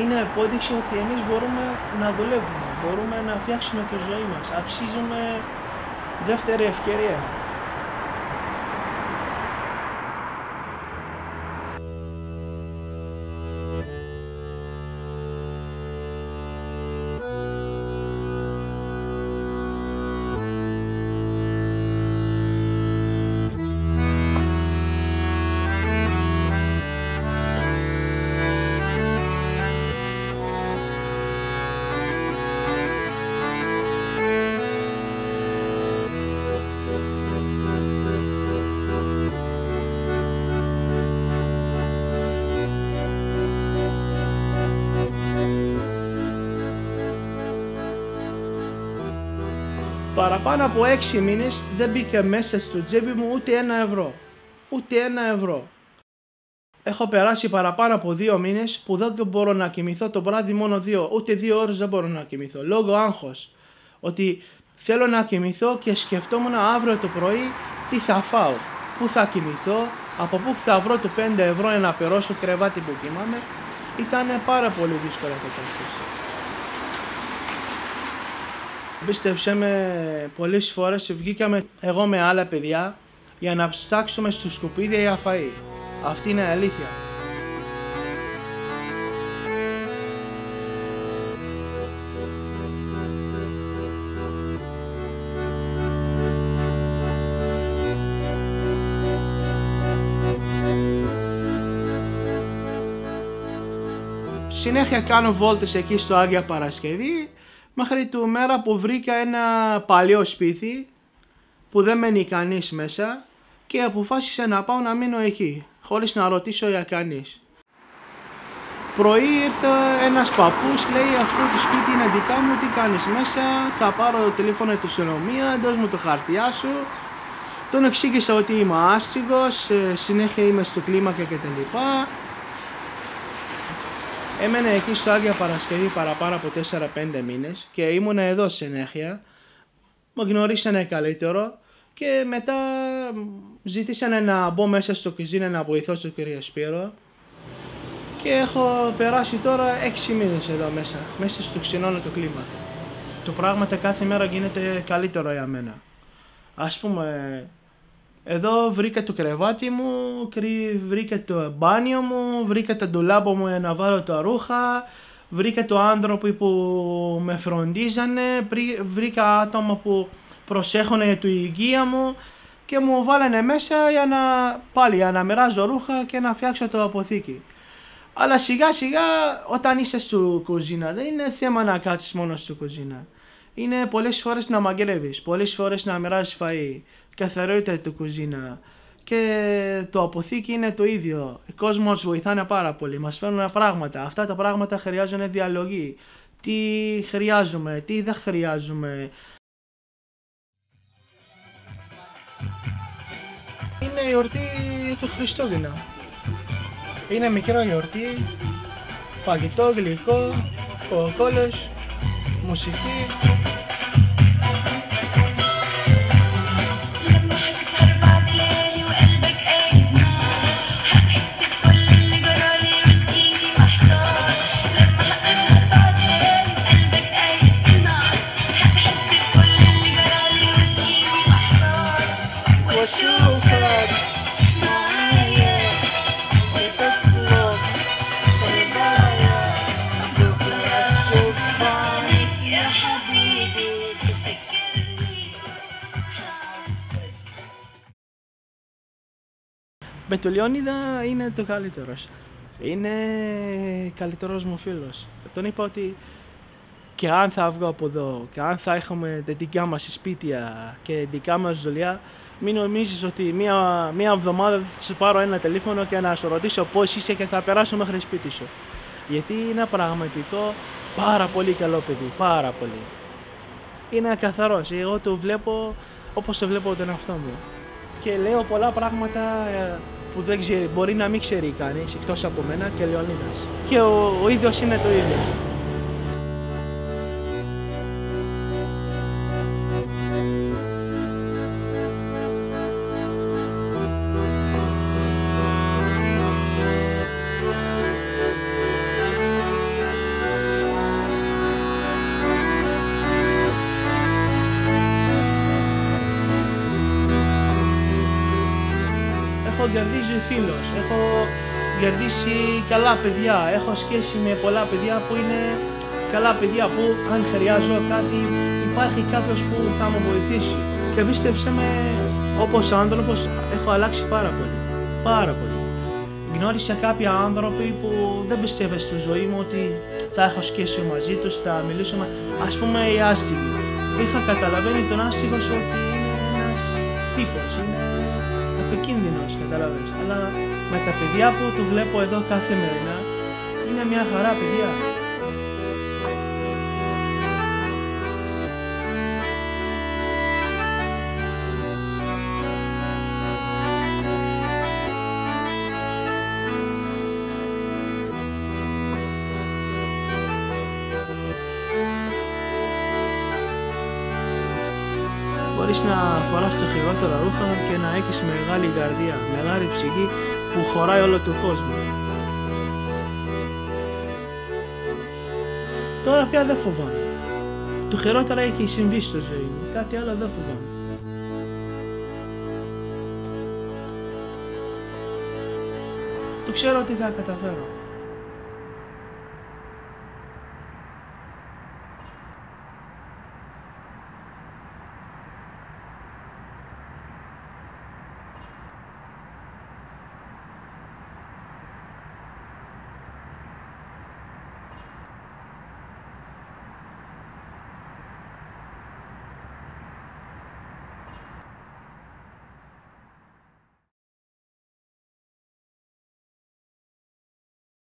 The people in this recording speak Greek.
είναι απόδειξη ότι εμείς μπορούμε να δουλεύουμε, μπορούμε να φτιάξουμε τη ζωή μας, αξίζουμε δεύτερη ευκαιρία. Παραπάνω από 6 μήνες δεν μπήκε μέσα στο τσέπη μου ούτε 1 ευρώ. Ούτε 1 ευρώ. Έχω περάσει παραπάνω από 2 μήνες που δεν μπορώ να κοιμηθώ το βράδυ μόνο 2, ούτε 2 ώρες δεν μπορώ να κοιμηθώ. Λόγω άγχος. Ότι θέλω να κοιμηθώ και σκεφτόμουν αύριο το πρωί τι θα φάω, πού θα κοιμηθώ, από πού θα βρω το 5 ευρώ για να περώσω κρεβάτι που κοιμάμαι. Ήταν πάρα πολύ δύσκολα το ταξίδι. Πίστεψέ με, πολλές φορές βγήκαμε εγώ με άλλα παιδιά για να ψάξουμε στο σκουπίδια για φαΐ. Αυτή είναι αλήθεια. Συνέχεια κάνω βόλτες εκεί στο Άγια Παρασκευή, μέχρι τη μέρα που βρήκα ένα παλιό σπίτι που δεν μένει κανείς μέσα και αποφάσισα να πάω να μείνω εκεί, χωρίς να ρωτήσω για κανείς. Πρωί ήρθε ένας παππούς, λέει αυτό το σπίτι είναι δικά μου, τι κάνεις μέσα, θα πάρω το τηλέφωνο του αστυνομία, δώσ' μου το χαρτιά σου. Τον εξήγησα ότι είμαι άστιγος, συνέχεια είμαι στο κλίμακα κτλ. Έμενα εκεί στο Άγια Παρασκευή παραπάνω από 4-5 μήνες και ήμουνα εδώ συνέχεια. Με γνωρίσανε καλύτερο και μετά ζήτησανε να μπω μέσα στο κουζίνα να βοηθώ τον κύριο Σπύρο. Και έχω περάσει τώρα 6 μήνες εδώ μέσα στο ξενώνο το κλίμα. Το πράγματα κάθε μέρα γίνεται καλύτερο για μένα. Ας πούμε, εδώ βρήκα το κρεβάτι μου, βρήκα το μπάνιο μου, βρήκα το ντουλάπο μου να βάλω τα ρούχα, βρήκα το άνθρωπο που με φροντίζανε, βρήκα άτομα που προσέχουν για την υγεία μου και μου βάλανε μέσα για να μοιράζω ρούχα και να φτιάξω το αποθήκη. Αλλά σιγά σιγά όταν είσαι στο κουζίνα δεν είναι θέμα να κάτσεις μόνο στο κουζίνα. Είναι πολλές φορές να μαγειρεύεις, πολλές φορές να μοιράζεις φαΐ, καθαρότητα του κουζίνα και το αποθήκη είναι το ίδιο. Ο κόσμος βοηθάνε πάρα πολύ, μας φέρνουν πράγματα. Αυτά τα πράγματα χρειάζονται διαλογή. Τι χρειάζομαι, τι δεν χρειάζομαι. Είναι η γιορτή του Χριστούγεννα. Είναι μικρό γιορτή, φαγητό, γλυκό, κοκακόλες, μουσική. Με τον Λεωνίδα είναι το καλύτερος. Είναι καλύτερος μου φίλος. Τον είπα ότι και αν θα βγω από εδώ και αν θα έχουμε τα δικά μας σπίτια και δικά μας δουλειά, μην νομίζεις ότι μία εβδομάδα θα σου πάρω ένα τηλέφωνο και να σου ρωτήσω πώς είσαι και θα περάσω μέχρι σπίτι σου. Γιατί είναι πραγματικό πάρα πολύ καλό παιδί, πάρα πολύ. Είναι καθαρός, εγώ το βλέπω όπως το βλέπω τον εαυτό μου. Και λέω πολλά πράγματα που δεν ξέρει, μπορεί να μην ξέρει κανείς εκτός από μένα και Λεωνίδας. Και ο ίδιος είναι το ίδιο. έχω κερδίσει φίλους, έχω κερδίσει καλά παιδιά, έχω σχέση με πολλά παιδιά που είναι καλά παιδιά που αν χρειάζω κάτι υπάρχει κάποιος που θα μου βοηθήσει. Και πίστεψε με, όπως άνθρωπος έχω αλλάξει πάρα πολύ, πάρα πολύ. Γνώρισα κάποια άνθρωποι που δεν πιστεύω στη ζωή μου ότι θα έχω σχέση μαζί τους, θα μιλήσω με, ας πούμε οι άστιγοι. Είχα καταλαβαίνει τον άστιγος ότι είναι ένας τύπος, είναι επικίνδυνος, καταλαβαίνεις. Αλλά με τα παιδιά που του βλέπω εδώ καθημερινά, είναι μια χαρά παιδιά. Μπορείς να φοράς τα χειρότερα ρούχα και να έχεις μεγάλη καρδιά, μεγάλη ψυχή που χωράει όλο τον κόσμο. Τώρα πια δεν φοβάμαι. Το χειρότερα έχει συμβεί στη ζωή μου, κάτι άλλο δεν φοβάμαι. Το ξέρω ότι θα καταφέρω.